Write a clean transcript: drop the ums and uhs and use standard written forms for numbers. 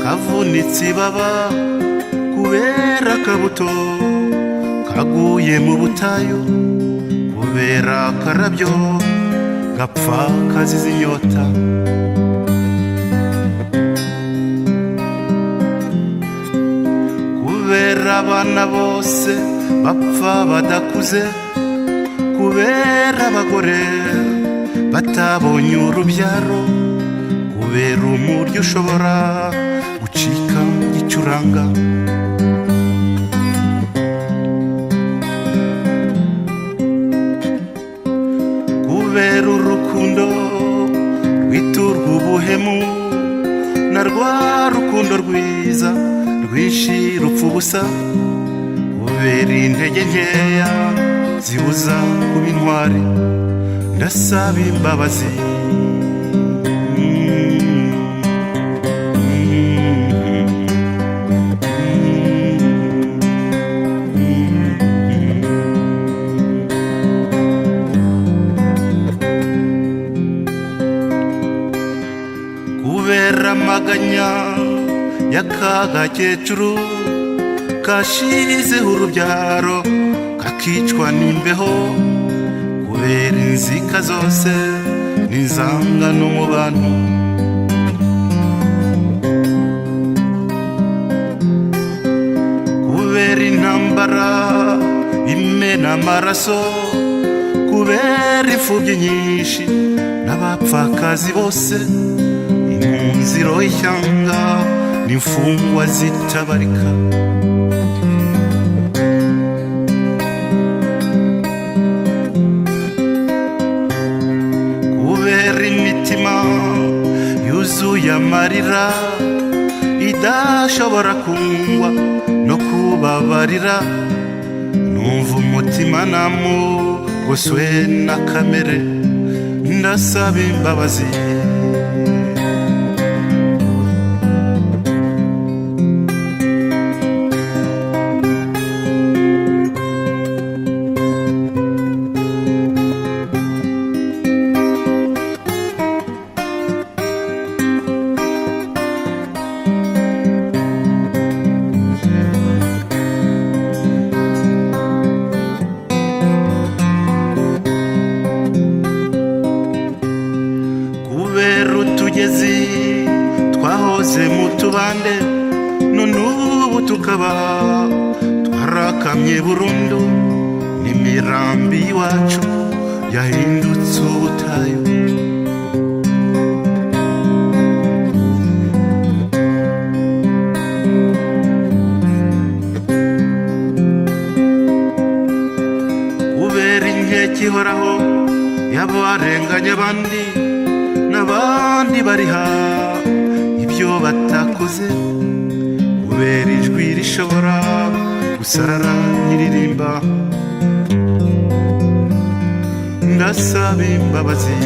kavunitse ibaba kubera akabuto kaguye mu butayu, kubera akarabyo gapfa kazize inyota. Kubera abana bose bapfa badakuze, kubera abagore batabonye urubyaro, kubera umuryo ushobora gucika gicuranga. Kubera urukundo rwiturwa ubuhemu, na rwa rukundo rwiza rwishira upfa ubusa, kubera intege nkeya zibuza kuba intwari, ndasaba imbabazi. Kubera amaganya y'akagakecuru kashizeho urubyaro kakicwa n'imbeho, kubera inzika zose n'inzangano mu bantu. Kubera intambara imena amaraso, kubera imfubyi nyinshi n'abapfakazi bose, impunziro y'ishyanga n'imfungwa zitabarika. Kubera imitima yuzuye amarira idashobora kungwa no kubabarira, numva umutima namugoswe na kamere, ndasaba imbabazi. Kubera utugezi twahoze mu tubande, none ubu tukaba twarakamye burundu, n'imirambi iwacu yahindutse ubutayu. Kubera inkeke ihoraho y'abarenganya abandi, n'abandi bariha ibyo batakoze, kubera ijwi rishobora gusarara nyiririmba, ndasaba imbabazi.